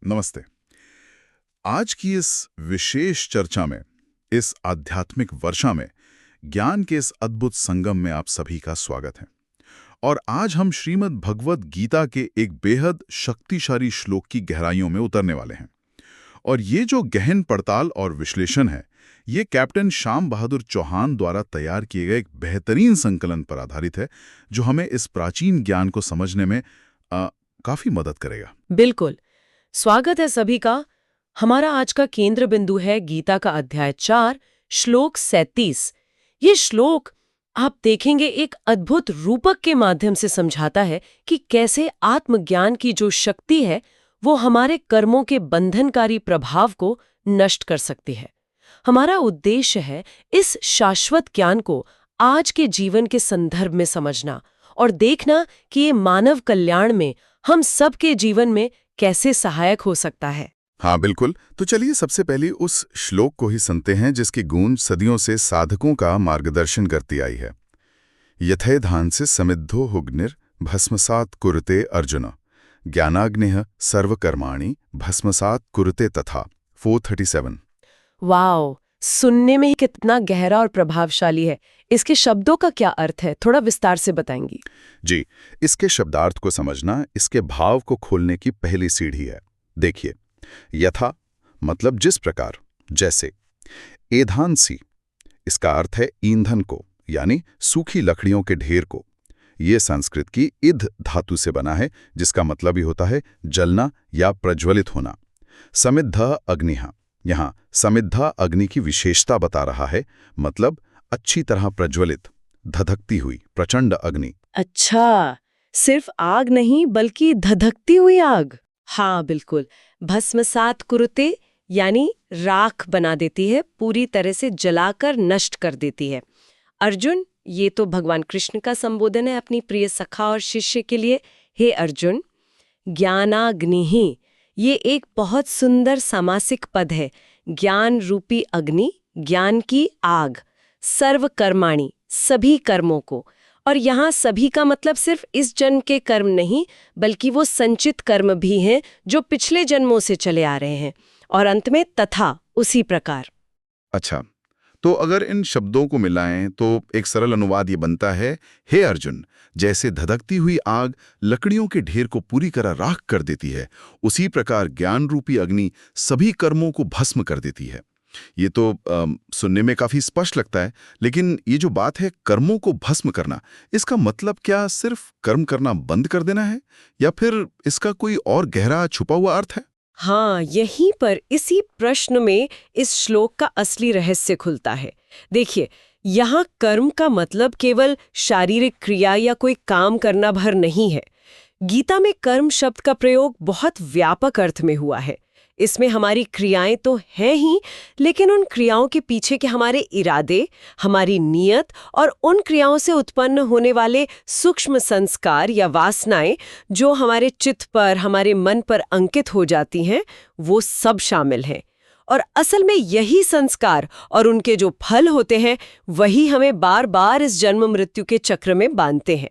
नमस्ते। आज की इस विशेष चर्चा में, इस आध्यात्मिक वर्षा में, ज्ञान के इस अद्भुत संगम में आप सभी का स्वागत है। और आज हम श्रीमद् भगवद गीता के एक बेहद शक्तिशाली श्लोक की गहराइयों में उतरने वाले हैं। और ये जो गहन पड़ताल और विश्लेषण है, ये कैप्टन श्याम बहादुर चौहान द्वारा तैयार किए गए एक बेहतरीन संकलन पर आधारित है, जो हमें इस प्राचीन ज्ञान को समझने में काफी मदद करेगा। बिल्कुल। स्वागत है सभी का। हमारा आज का केंद्र बिंदु है गीता का अध्याय 4, श्लोक 37। ये श्लोक आप देखेंगे एक अद्भुत रूपक के माध्यम से समझाता है कि कैसे आत्मज्ञान की जो शक्ति है वो हमारे कर्मों के बंधनकारी प्रभाव को नष्ट कर सकती है। हमारा उद्देश्य है इस शाश्वत ज्ञान को आज के जीवन के संदर्भ में समझना और देखना कि ये मानव कल्याण में हम सबके जीवन में कैसे सहायक हो सकता है। हाँ बिल्कुल। तो चलिए सबसे पहले उस श्लोक को ही सुनते हैं जिसकी गूंज सदियों से साधकों का मार्गदर्शन करती आई है। यथेधान से समिद्धो हुग्निर भस्मसात कुरुते अर्जुन ज्ञानाग्निः सर्वकर्माणि भस्मसात कुरुते तथा 437। वाओ, सुनने में ही कितना गहरा और प्रभावशाली है। इसके शब्दों का क्या अर्थ है, थोड़ा विस्तार से बताएंगी? जी, इसके शब्दार्थ को समझना इसके भाव को खोलने की पहली सीढ़ी है। देखिए, यथा मतलब जिस प्रकार, जैसे। एधांसी इसका अर्थ है ईंधन को, यानी सूखी लकड़ियों के ढेर को। ये संस्कृत की इध धातु से बना है, जिसका मतलब ही होता है जलना या प्रज्वलित होना। समिद्ध अग्निः, यहाँ समिद्धा अग्नि की विशेषता बता रहा है, मतलब अच्छी तरह प्रज्वलित, धधकती हुई प्रचंड अग्नि। अच्छा, सिर्फ आग नहीं बल्कि धधकती हुई आग। हाँ बिल्कुल। भस्मसात कुरुते यानी राख बना देती है, पूरी तरह से जलाकर नष्ट कर देती है। अर्जुन, ये तो भगवान कृष्ण का संबोधन है अपनी प्रिय सखा और शिष्य के लिए। हे अर्जुन, ज्ञानाग्निः, ये एक बहुत सुंदर सामासिक पद है। ज्ञान रूपी अग्नि, ज्ञान की आग, सर्व कर्माणि, सभी कर्मों को। और यहाँ सभी का मतलब सिर्फ इस जन्म के कर्म नहीं, बल्कि वो संचित कर्म भी हैं जो पिछले जन्मों से चले आ रहे हैं। और अंत में तथा, उसी प्रकार। अच्छा, तो अगर इन शब्दों को मिलाएं तो एक सरल अनुवाद ये बनता है, हे अर्जुन, जैसे धधकती हुई आग लकड़ियों के ढेर को पूरी तरह राख कर देती है, उसी प्रकार ज्ञान रूपी अग्नि सभी कर्मों को भस्म कर देती है। ये तो सुनने में काफी स्पष्ट लगता है, लेकिन ये जो बात है कर्मों को भस्म करना, इसका मतलब क्या सिर्फ कर्म करना बंद कर देना है, या फिर इसका कोई और गहरा छुपा हुआ अर्थ है? हाँ, यहीं पर इसी प्रश्न में इस श्लोक का असली रहस्य खुलता है। देखिए, यहाँ कर्म का मतलब केवल शारीरिक क्रिया या कोई काम करना भर नहीं है। गीता में कर्म शब्द का प्रयोग बहुत व्यापक अर्थ में हुआ है। इसमें हमारी क्रियाएं तो हैं ही, लेकिन उन क्रियाओं के पीछे के हमारे इरादे, हमारी नीयत और उन क्रियाओं से उत्पन्न होने वाले सूक्ष्म संस्कार या वासनाएं जो हमारे चित्त पर, हमारे मन पर अंकित हो जाती हैं, वो सब शामिल हैं। और असल में यही संस्कार और उनके जो फल होते हैं, वही हमें बार बार इस जन्म मृत्यु के चक्र में बांधते हैं।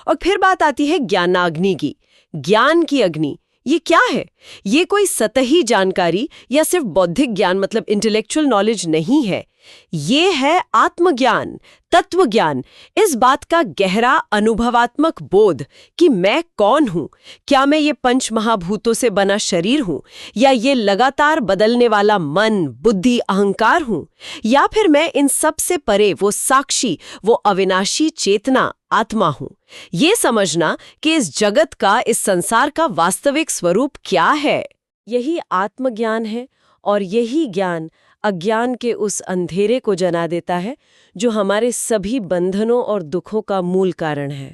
और फिर बात आती है ज्ञानाग्नि की, ज्ञान की अग्नि। ये क्या है? ये कोई सतही जानकारी या सिर्फ बौद्धिक ज्ञान मतलब इंटेलेक्चुअल नॉलेज नहीं है। ये है आत्मज्ञान, तत्व ज्ञान, इस बात का गहरा अनुभवात्मक बोध कि मैं कौन हूं। क्या मैं ये पंच महाभूतों से बना शरीर हूं, या ये लगातार बदलने वाला मन, बुद्धि, अहंकार हूं, या फिर मैं इन सब से परे वो साक्षी, वो अविनाशी चेतना आत्मा हूं। ये समझना कि इस जगत का, इस संसार का वास्तविक स्वरूप क्या है, यही आत्मज्ञान है। और यही ज्ञान अज्ञान के उस अंधेरे को जना देता है जो हमारे सभी बंधनों और दुखों का मूल कारण है।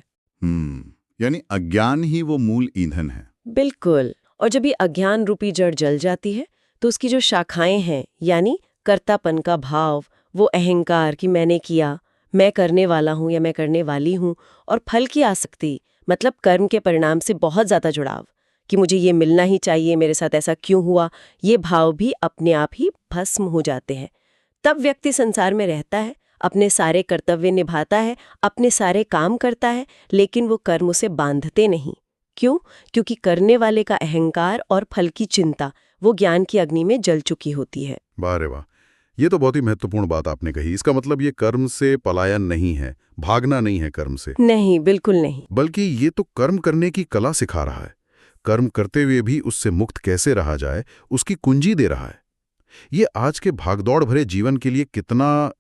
यानी अज्ञान ही वो मूल ईंधन है। बिल्कुल। और जब ये अज्ञान रूपी जड़ जल जाती है तो उसकी जो शाखाएं हैं, यानी कर्तापन का भाव, वो अहंकार कि मैंने किया, मैं करने वाला हूं या मैं करने वाली हूं, और फल की आसक्ति मतलब कर्म के परिणाम से बहुत ज्यादा जुड़ाव कि मुझे ये मिलना ही चाहिए, मेरे साथ ऐसा क्यों हुआ, ये भाव भी अपने आप ही भस्म हो जाते हैं। तब व्यक्ति संसार में रहता है, अपने सारे कर्तव्य निभाता है, अपने सारे काम करता है, लेकिन वो कर्म उसे बांधते नहीं। क्यों? क्योंकि करने वाले का अहंकार और फल की चिंता वो ज्ञान की अग्नि में जल चुकी होती है। वाह रे वाह, ये तो बहुत ही महत्वपूर्ण बात आपने कही। इसका मतलब ये कर्म से पलायन नहीं है, भागना नहीं है कर्म से, नहीं, बिल्कुल नहीं। बल्कि ये तो कर्म करने की कला सिखा रहा है। कर्म करते हुए भी उससे मुक्त कैसे रहा जाए, उसकी कुंजी दे रहा है। ये आज के भागदौड़ भरे जीवन के लिए कितना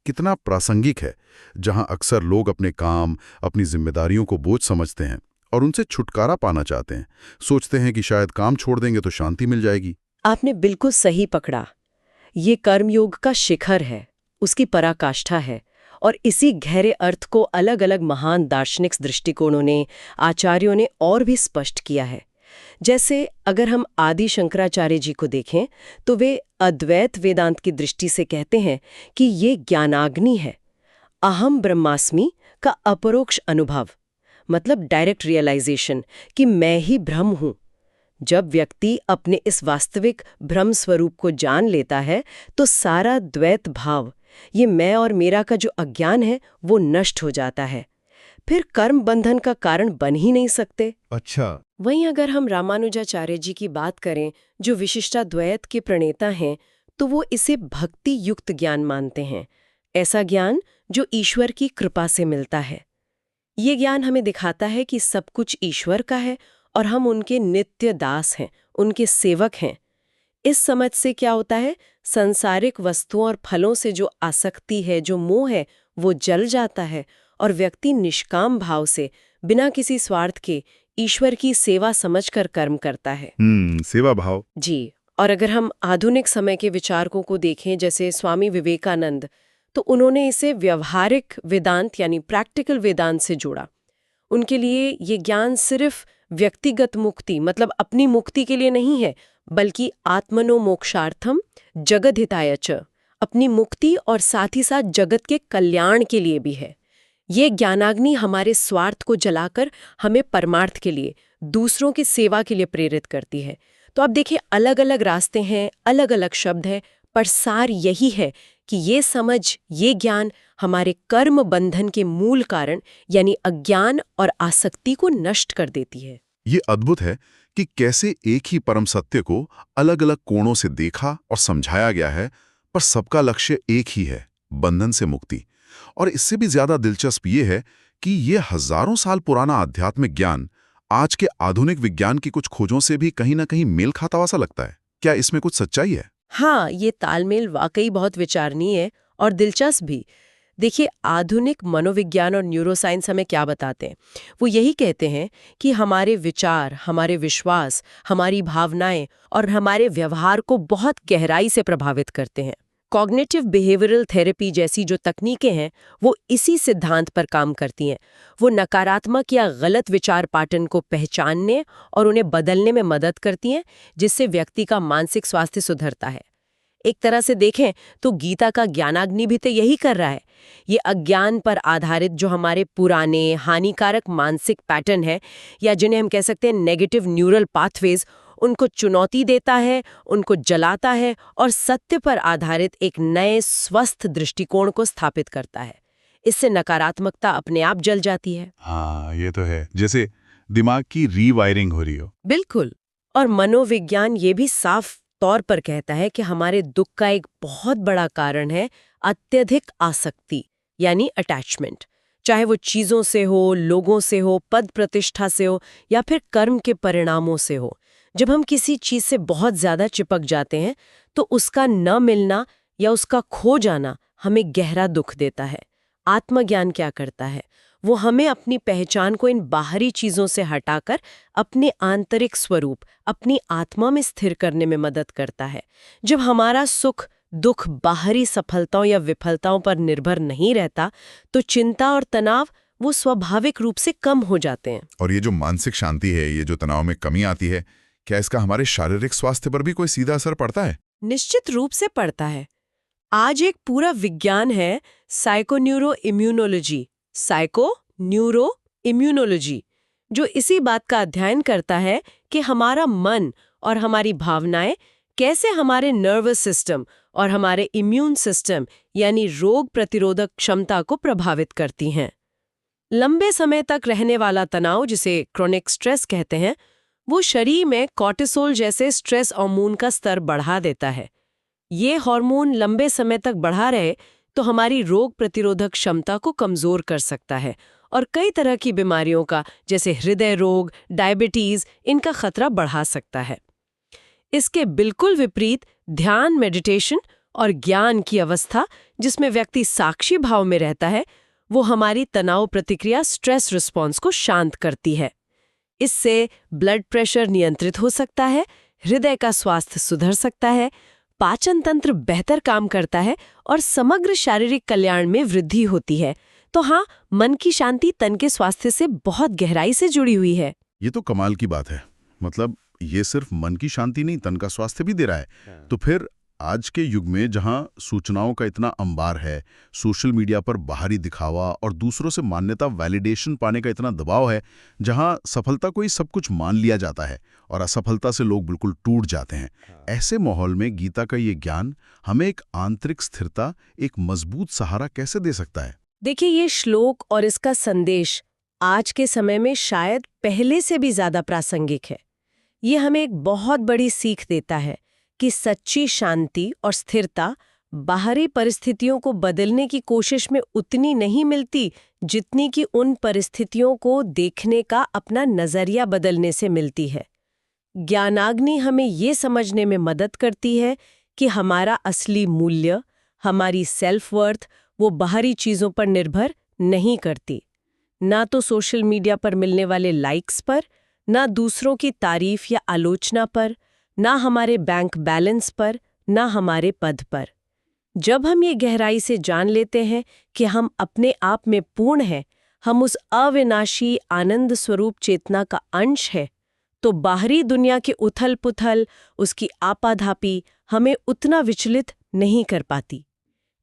कितना प्रासंगिक है, जहां अक्सर लोग अपने काम, अपनी जिम्मेदारियों को बोझ समझते हैं और उनसे छुटकारा पाना चाहते हैं। सोचते हैं कि शायद काम छोड़ देंगे तो शांति मिल जाएगी। आपने बिल्कुल सही पकड़ा। ये कर्मयोग का शिखर है, उसकी पराकाष्ठा है। और इसी गहरे अर्थ को अलग अलग महान दार्शनिक दृष्टिकोणों ने, आचार्यों ने और भी स्पष्ट किया है। जैसे अगर हम आदि शंकराचार्य जी को देखें तो वे अद्वैत वेदांत की दृष्टि से कहते हैं कि ये ज्ञानाग्नि है। अहम ब्रह्मास्मि का अपरोक्ष अनुभव, मतलब डायरेक्ट रियलाइजेशन कि मैं ही ब्रह्म हूं। जब व्यक्ति अपने इस वास्तविक ब्रह्म स्वरूप को जान लेता है तो सारा द्वैत भाव, ये मैं और मेरा का जो अज्ञान है, वो नष्ट हो जाता है। फिर कर्म बंधन का कारण बन ही नहीं सकते। अच्छा। वहीं अगर हम रामानुजाचार्य जी की बात करें, जो विशिष्टाद्वैत के प्रणेता हैं, तो वो इसे भक्ति युक्त ज्ञान मानते हैं। ऐसा ज्ञान जो ईश्वर की कृपा से मिलता है। ये ज्ञान हमें दिखाता है कि सब कुछ ईश्वर का है और हम उनके नित्य दास हैं, उनके सेवक हैं। इस समझ से क्या होता है, सांसारिक वस्तुओं और फलों से जो आसक्ति है, जो मोह है, वो जल जाता है और व्यक्ति निष्काम भाव से, बिना किसी स्वार्थ के, ईश्वर की सेवा समझकर कर्म करता है। सेवा भाव। जी। और अगर हम आधुनिक समय के विचारकों को देखें, जैसे स्वामी विवेकानंद, तो उन्होंने इसे व्यवहारिक वेदांत यानी प्रैक्टिकल वेदांत से जोड़ा। उनके लिए ये ज्ञान सिर्फ व्यक्तिगत मुक्ति, मतलब अपनी मुक्ति के लिए नहीं है, बल्कि आत्मनो मोक्षार्थम जगद्हिताय च, अपनी मुक्ति और साथ ही साथ जगत के कल्याण के लिए भी है। ये ज्ञानाग्नि हमारे स्वार्थ को जलाकर हमें परमार्थ के लिए, दूसरों की सेवा के लिए प्रेरित करती है। तो आप देखिए, अलग अलग रास्ते हैं, अलग अलग शब्द हैं, पर सार यही है कि ये समझ, ये ज्ञान हमारे कर्म बंधन के मूल कारण यानी अज्ञान और आसक्ति को नष्ट कर देती है। ये अद्भुत है कि कैसे एक ही परम सत्य को अलग अलग कोणों से देखा और समझाया गया है, पर सबका लक्ष्य एक ही है, बंधन से मुक्ति। और इससे भी ज्यादा दिलचस्प ये है कि ये हजारों साल पुराना आध्यात्मिक ज्ञान आज के आधुनिक विज्ञान की कुछ खोजों से भी कहीं ना कहीं मेल खाता हुआ सा लगता है। क्या इसमें कुछ सच्चाई है? हाँ, ये तालमेल वाकई बहुत विचारणीय है और दिलचस्प भी। देखिए, आधुनिक मनोविज्ञान और न्यूरोसाइंस हमें क्या बताते हैं? वो यही कहते हैं कि हमारे विचार, हमारे विश्वास, हमारी भावनाएं और हमारे व्यवहार को बहुत गहराई से प्रभावित करते हैं। कॉग्निटिव बिहेवियरल थेरेपी जैसी जो तकनीकें हैं, वो इसी सिद्धांत पर काम करती हैं। वो नकारात्मक या गलत विचार पैटर्न को पहचानने और उन्हें बदलने में मदद करती हैं, जिससे व्यक्ति का मानसिक स्वास्थ्य सुधरता है। एक तरह से देखें तो गीता का ज्ञानाग्नि भी तो यही कर रहा है। ये अज्ञान पर आधारित जो हमारे पुराने हानिकारक मानसिक पैटर्न है, या जिन्हें हम कह सकते हैं नेगेटिव न्यूरल पाथवेज, उनको चुनौती देता है, उनको जलाता है और सत्य पर आधारित एक नए स्वस्थ दृष्टिकोण को स्थापित करता है। इससे नकारात्मकता अपने आप जल जाती है। हाँ, ये तो है, जैसे दिमाग की रीवायरिंग हो रही हो। बिल्कुल। और मनोविज्ञान ये भी साफ तौर पर कहता है कि हमारे दुख का एक बहुत बड़ा कारण है अत्यधिक आसक्ति यानी अटैचमेंट, चाहे वो चीजों से हो, लोगों से हो, पद प्रतिष्ठा से हो, या फिर कर्म के परिणामों से हो। जब हम किसी चीज से बहुत ज्यादा चिपक जाते हैं तो उसका न मिलना या उसका खो जाना हमें गहरा दुख देता है। आत्मज्ञान क्या करता है? वो हमें अपनी पहचान को इन बाहरी चीजों से हटाकर अपने आंतरिक स्वरूप, अपनी आत्मा में स्थिर करने में मदद करता है। जब हमारा सुख दुख बाहरी सफलताओं या विफलताओं पर निर्भर नहीं रहता, तो चिंता और तनाव वो स्वाभाविक रूप से कम हो जाते हैं। और ये जो मानसिक शांति है, ये जो तनाव में कमी आती है, क्या इसका हमारे शारीरिक स्वास्थ्य पर भी कोई सीधा असर पड़ता है? निश्चित रूप से पड़ता है। आज एक पूरा विज्ञान है साइकोन्यूरो इम्यूनोलॉजी, जो इसी बात का अध्ययन करता है कि हमारा मन और हमारी भावनाएं कैसे हमारे नर्वस सिस्टम और हमारे इम्यून सिस्टम यानी रोग प्रतिरोधक क्षमता को प्रभावित करती हैं। लंबे समय तक रहने वाला तनाव, जिसे क्रोनिक स्ट्रेस कहते हैं, वो शरीर में कॉर्टिसोल जैसे स्ट्रेस हार्मोन का स्तर बढ़ा देता है। ये हार्मोन लंबे समय तक बढ़ा रहे तो हमारी रोग प्रतिरोधक क्षमता को कमजोर कर सकता है और कई तरह की बीमारियों का, जैसे हृदय रोग, डायबिटीज, इनका खतरा बढ़ा सकता है। इसके बिल्कुल विपरीत ध्यान, मेडिटेशन और ज्ञान की अवस्था, जिसमें व्यक्ति साक्षी भाव में रहता है, वो हमारी तनाव प्रतिक्रिया, स्ट्रेस रिस्पॉन्स को शांत करती है। इससे ब्लड प्रेशर नियंत्रित हो सकता है, हृदय का स्वास्थ्य सुधर सकता है, पाचन तंत्र बेहतर काम करता है और समग्र शारीरिक कल्याण में वृद्धि होती है। तो हाँ, मन की शांति तन के स्वास्थ्य से बहुत गहराई से जुड़ी हुई है। ये तो कमाल की बात है। मतलब ये सिर्फ मन की शांति नहीं, तन का स्वास्थ्य भी दे रहा है। तो फिर आज के युग में जहां सूचनाओं का इतना अंबार है, सोशल मीडिया पर बाहरी दिखावा और दूसरों से मान्यता, वैलिडेशन पाने का इतना दबाव है, जहां सफलता को ही सब कुछ मान लिया जाता है और असफलता से लोग बिल्कुल टूट जाते हैं, ऐसे माहौल में गीता का ये ज्ञान हमें एक आंतरिक स्थिरता, एक मजबूत सहारा कैसे दे सकता है? देखिए, ये श्लोक और इसका संदेश आज के समय में शायद पहले से भी ज्यादा प्रासंगिक है। ये हमें एक बहुत बड़ी सीख देता है कि सच्ची शांति और स्थिरता बाहरी परिस्थितियों को बदलने की कोशिश में उतनी नहीं मिलती जितनी कि उन परिस्थितियों को देखने का अपना नजरिया बदलने से मिलती है। ज्ञानाग्नि हमें ये समझने में मदद करती है कि हमारा असली मूल्य, हमारी सेल्फ वर्थ, वो बाहरी चीजों पर निर्भर नहीं करती। ना तो सोशल मीडिया पर मिलने वाले लाइक्स पर, ना दूसरों की तारीफ या आलोचना पर, ना हमारे बैंक बैलेंस पर, ना हमारे पद पर। जब हम ये गहराई से जान लेते हैं कि हम अपने आप में पूर्ण हैं, हम उस अविनाशी आनंद स्वरूप चेतना का अंश है, तो बाहरी दुनिया के उथल-पुथल, उसकी आपाधापी हमें उतना विचलित नहीं कर पाती।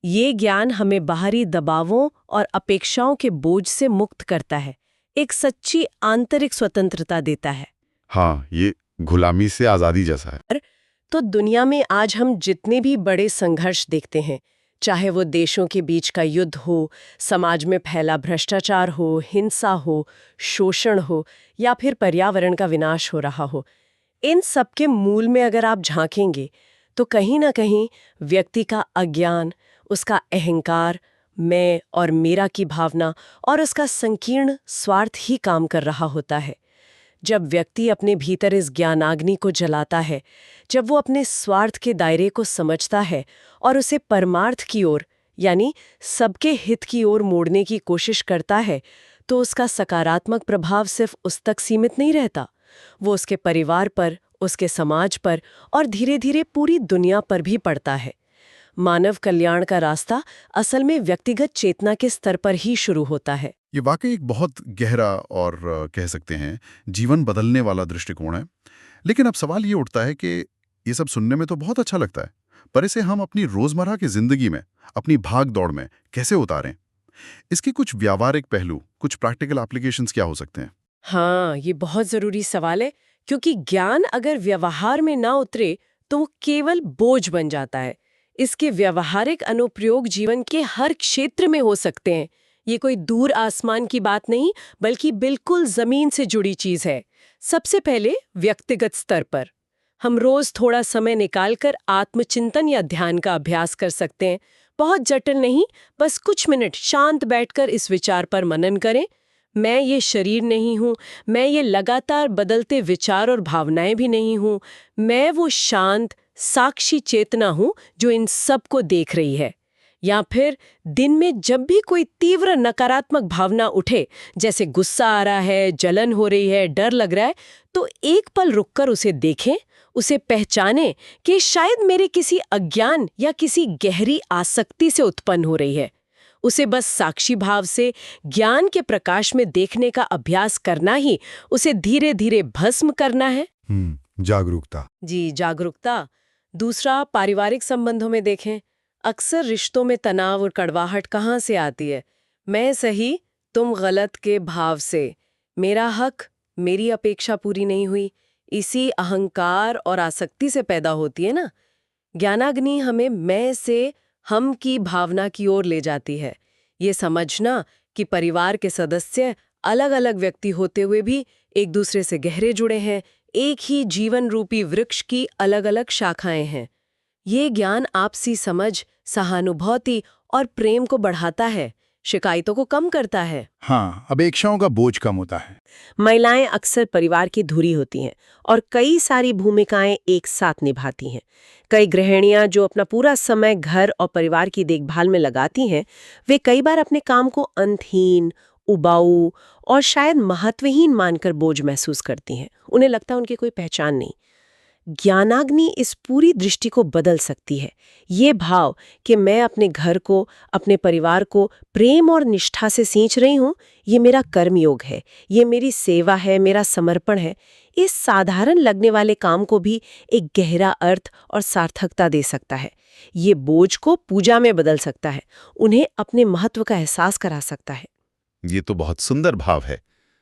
ये ज्ञान हमें बाहरी दबावों और अपेक्षाओं के बोझ से मुक्त करता है, एक सच्ची आंतरिक स्वतंत्रता देता है। हाँ, ये गुलामी से आजादी जैसा है। तो दुनिया में आज हम जितने भी बड़े संघर्ष देखते हैं, चाहे वो देशों के बीच का युद्ध हो, समाज में फैला भ्रष्टाचार हो, हिंसा हो, शोषण हो या फिर पर्यावरण का विनाश हो रहा हो, इन सब के मूल में अगर आप झांकेंगे तो कहीं ना कहीं व्यक्ति का अज्ञान, उसका अहंकार, मैं और मेरा की भावना और उसका संकीर्ण स्वार्थ ही काम कर रहा होता है। जब व्यक्ति अपने भीतर इस ज्ञानाग्नि को जलाता है, जब वो अपने स्वार्थ के दायरे को समझता है और उसे परमार्थ की ओर, यानी सबके हित की ओर मोड़ने की कोशिश करता है, तो उसका सकारात्मक प्रभाव सिर्फ उस तक सीमित नहीं रहता। वो उसके परिवार पर, उसके समाज पर और धीरे धीरे पूरी दुनिया पर भी पड़ता है। मानव कल्याण का रास्ता असल में व्यक्तिगत चेतना के स्तर पर ही शुरू होता है। ये वाकई एक बहुत गहरा और कह सकते हैं जीवन बदलने वाला दृष्टिकोण है। लेकिन अब सवाल ये उठता है कि ये सब सुनने में तो बहुत अच्छा लगता है, पर इसे हम अपनी रोजमर्रा की जिंदगी में, अपनी भाग दौड़ में कैसे उतारें? इसके कुछ व्यावहारिक पहलू, कुछ प्रैक्टिकल एप्लीकेशंस क्या हो सकते हैं? हाँ, ये बहुत जरूरी सवाल है, क्योंकि ज्ञान अगर व्यवहार में ना उतरे तो वो केवल बोझ बन जाता है। इसके व्यावहारिक अनुप्रयोग जीवन के हर क्षेत्र में हो सकते हैं। ये कोई दूर आसमान की बात नहीं, बल्कि बिल्कुल जमीन से जुड़ी चीज है। सबसे पहले व्यक्तिगत स्तर पर हम रोज थोड़ा समय निकालकर आत्मचिंतन या ध्यान का अभ्यास कर सकते हैं। बहुत जटिल नहीं, बस कुछ मिनट शांत बैठकर इस विचार पर मनन करें, मैं ये शरीर नहीं हूँ, मैं ये लगातार बदलते विचार और भावनाएं भी नहीं हूँ, मैं वो शांत साक्षी चेतना हूँ जो इन सब को देख रही है। या फिर दिन में जब भी कोई तीव्र नकारात्मक भावना उठे, जैसे गुस्सा आ रहा है, जलन हो रही है, डर लग रहा है, तो एक पल रुककर उसे देखें, उसे पहचानें कि शायद मेरे किसी अज्ञान या किसी गहरी आसक्ति से उत्पन्न हो रही है। उसे बस साक्षी भाव से ज्ञान के प्रकाश में देखने का अभ्यास करना ही उसे धीरे धीरे भस्म करना है। जागरूकता। जी, जागरूकता। दूसरा, पारिवारिक संबंधों में देखें, अक्सर रिश्तों में तनाव और कड़वाहट कहाँ से आती है? मैं सही, तुम गलत के भाव से। मेरा हक, मेरी अपेक्षा पूरी नहीं हुई, इसी अहंकार और आसक्ति से पैदा होती है ना। ज्ञानाग्नि हमें मैं से हम की भावना की ओर ले जाती है। ये समझना कि परिवार के सदस्य अलग अलग व्यक्ति होते हुए भी एक दूसरे से गहरे जुड़े हैं, एक ही जीवन रूपी वृक्ष की अलग अलग शाखाएं हैं। ये ज्ञान आपसी समझ, सहानुभूति और प्रेम को बढ़ाता है, शिकायतों को कम करता है। हाँ, अपेक्षाओं का बोझ कम होता है। महिलाएं अक्सर परिवार की धुरी होती हैं और कई सारी भूमिकाएं एक साथ निभाती हैं। कई गृहिणियां जो अपना पूरा समय घर और परिवार की देखभाल में लगाती हैं, वे कई बार अपने काम को अंतहीन, उबाऊ और शायद महत्वहीन मानकर बोझ महसूस करती हैं। उन्हें लगता है उनकी कोई पहचान नहीं। ज्ञानाग्नि इस पूरी दृष्टि को बदल सकती है। ये भाव कि मैं अपने घर को, अपने परिवार को प्रेम और निष्ठा से सींच रही हूँ, ये मेरा कर्मयोग है, ये मेरी सेवा है, मेरा समर्पण है, इस साधारण लगने वाले काम को भी एक गहरा अर्थ और सार्थकता दे सकता है। ये बोझ को पूजा में बदल सकता है, उन्हें अपने महत्व का एहसास करा सकता है। ये तो बहुत सुंदर भाव है,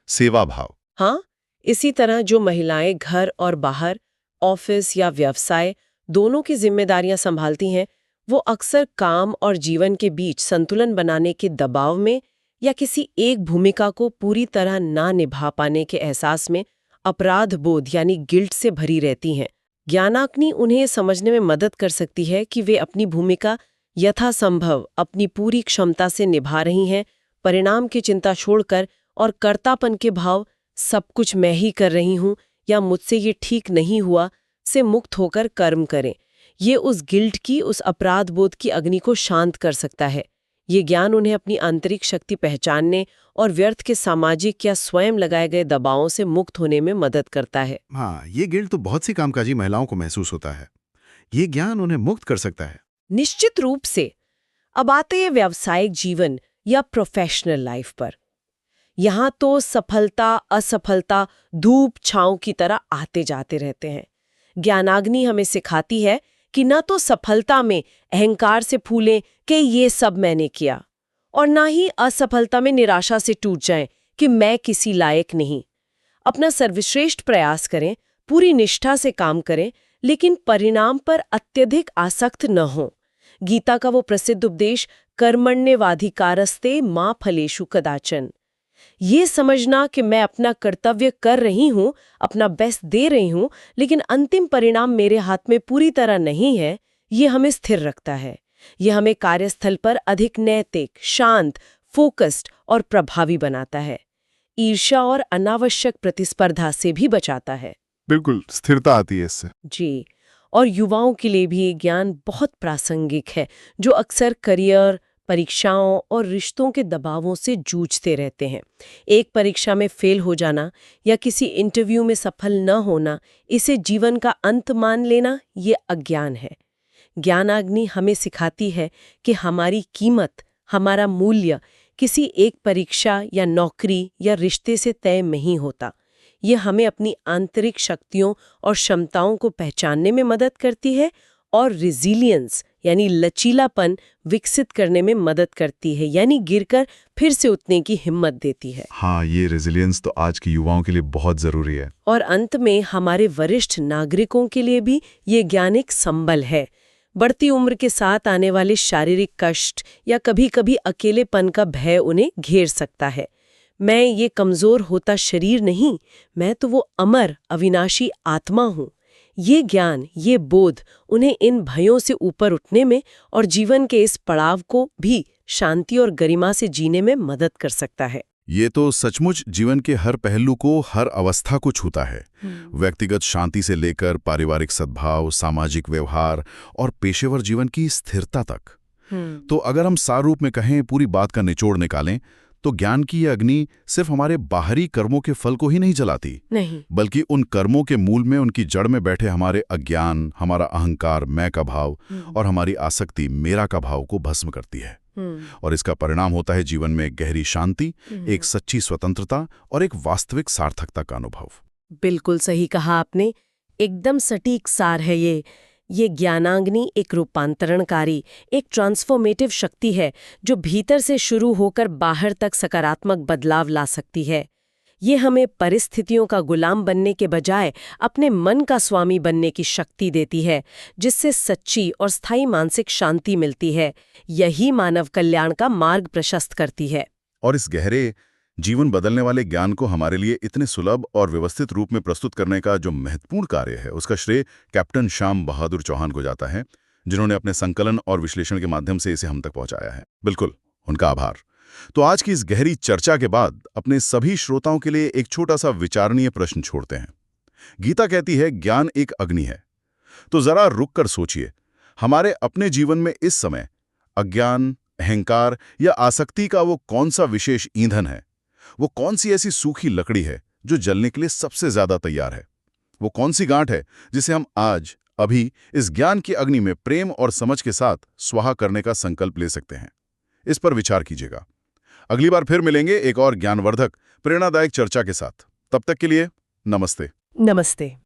सेवा भाव। हाँ, इसी तरह जो महिलाएं घर और बाहर, ऑफिस या व्यवसाय दोनों की जिम्मेदारियां संभालती हैं, वो अक्सर काम और जीवन के बीच संतुलन बनाने के दबाव में या किसी एक भूमिका को पूरी तरह ना निभा पाने के एहसास में अपराध बोध यानी गिल्ट से भरी रहती हैं। ज्ञानाग्नि उन्हें समझने में मदद कर सकती है कि वे अपनी भूमिका यथासंभव अपनी पूरी क्षमता से निभा रही हैं, परिणाम की चिंता छोड़कर और कर्तापन के भाव, सब कुछ मैं ही कर रही हूँ या मुझसे ये ठीक नहीं हुआ, से मुक्त होकर कर्म करें। ये उस गिल्ट की, उस अपराध बोध की अग्नि को शांत कर सकता है। ये ज्ञान उन्हें अपनी आंतरिक शक्ति पहचानने और व्यर्थ के सामाजिक या स्वयं लगाए गए दबावों से मुक्त होने में मदद करता है। हाँ, ये गिल्ट तो बहुत सी कामकाजी महिलाओं को महसूस होता है। ये ज्ञान उन्हें मुक्त कर सकता है। निश्चित रूप से। अब आते हैं व्यावसायिक जीवन या प्रोफेशनल लाइफ पर। यहाँ तो सफलता असफलता धूप छांव की तरह आते जाते रहते हैं। ज्ञानाग्नि हमें सिखाती है कि न तो सफलता में अहंकार से फूलें कि ये सब मैंने किया, और ना ही असफलता में निराशा से टूट जाएं कि मैं किसी लायक नहीं। अपना सर्वश्रेष्ठ प्रयास करें, पूरी निष्ठा से काम करें, लेकिन परिणाम पर अत्यधिक आसक्त न हों। गीता का वो प्रसिद्ध उपदेश कर्मण्येवाधिकारस्ते मा फलेषु कदाचन। ये समझना कि मैं अपना कर्तव्य कर रही हूँ, अपना बेस्ट दे रही हूँ, लेकिन अंतिम परिणाम मेरे हाथ में पूरी तरह नहीं है, ये हमें स्थिर रखता है। ये हमें कार्यस्थल पर अधिक नैतिक, शांत, फोकस्ड और प्रभावी बनाता है। ईर्ष्या और अनावश्यक प्रतिस्पर्धा से भी बचाता है। बिल्कुल, स्थिरता आती है इससे। जी, और युवाओं के लिए भी ये ज्ञान बहुत प्रासंगिक है, जो अक्सर करियर, परीक्षाओं और रिश्तों के दबावों से जूझते रहते हैं। एक परीक्षा में फेल हो जाना या किसी इंटरव्यू में सफल न होना, इसे जीवन का अंत मान लेना, ये अज्ञान है। ज्ञानाग्नि हमें सिखाती है कि हमारी कीमत, हमारा मूल्य किसी एक परीक्षा या नौकरी या रिश्ते से तय नहीं होता। ये हमें अपनी आंतरिक शक्तियों और क्षमताओं को पहचानने में मदद करती है और रिजिलियंस यानी लचीलापन विकसित करने में मदद करती है, यानी गिरकर फिर से उठने की हिम्मत देती है। हाँ, ये रेजिलियंस तो आज के युवाओं के लिए बहुत जरूरी है। और अंत में हमारे वरिष्ठ नागरिकों के लिए भी ये ज्ञान एक संबल है। बढ़ती उम्र के साथ आने वाले शारीरिक कष्ट या कभी-कभी अकेलेपन का भय उन्हें घेर सकता है। मैं ये कमजोर होता शरीर नहीं, मैं तो वो अमर अविनाशी आत्मा हूँ। ये ज्ञान, ये बोध उन्हें इन भयों से ऊपर उठने में और जीवन के इस पड़ाव को भी शांति और गरिमा से जीने में मदद कर सकता है। ये तो सचमुच जीवन के हर पहलू को, हर अवस्था को छूता है। व्यक्तिगत शांति से लेकर पारिवारिक सद्भाव, सामाजिक व्यवहार और पेशेवर जीवन की स्थिरता तक। तो अगर हम सार रूप में कहें, पूरी बात का निचोड़ निकालें, तो ज्ञान की यह अग्नि सिर्फ हमारे बाहरी कर्मों के फल को ही नहीं जलाती, नहीं, बल्कि उन कर्मों के मूल में, उनकी जड़ में बैठे हमारे अज्ञान, हमारा अहंकार, मैं का भाव और हमारी आसक्ति, मेरा का भाव को भस्म करती है। और इसका परिणाम होता है जीवन में गहरी शांति, एक सच्ची स्वतंत्रता और एक वास्तविक सार्थकता का अनुभव। बिल्कुल सही कहा आपने, एकदम सटीक सार है ये ज्ञानाग्नि एक रूपांतरणकारी, एक ट्रांसफॉर्मेटिव शक्ति है जो भीतर से शुरू होकर बाहर तक सकारात्मक बदलाव ला सकती है। ये हमें परिस्थितियों का गुलाम बनने के बजाय अपने मन का स्वामी बनने की शक्ति देती है, जिससे सच्ची और स्थायी मानसिक शांति मिलती है। यही मानव कल्याण का मार्ग प्रशस्त करती है। और इस गहरे, जीवन बदलने वाले ज्ञान को हमारे लिए इतने सुलभ और व्यवस्थित रूप में प्रस्तुत करने का जो महत्वपूर्ण कार्य है, उसका श्रेय कैप्टन श्याम बहादुर चौहान को जाता है, जिन्होंने अपने संकलन और विश्लेषण के माध्यम से इसे हम तक पहुंचाया है। बिल्कुल, उनका आभार। तो आज की इस गहरी चर्चा के बाद अपने सभी श्रोताओं के लिए एक छोटा सा विचारणीय प्रश्न छोड़ते हैं। गीता कहती है, ज्ञान एक अग्नि है। तो जरा रुक कर सोचिए, हमारे अपने जीवन में इस समय अज्ञान, अहंकार या आसक्ति का वो कौन सा विशेष ईंधन है? वो कौन सी ऐसी सूखी लकड़ी है जो जलने के लिए सबसे ज्यादा तैयार है? वो कौन सी गांठ है जिसे हम आज, अभी इस ज्ञान की अग्नि में प्रेम और समझ के साथ स्वाहा करने का संकल्प ले सकते हैं? इस पर विचार कीजिएगा। अगली बार फिर मिलेंगे एक और ज्ञानवर्धक, प्रेरणादायक चर्चा के साथ। तब तक के लिए नमस्ते। नमस्ते।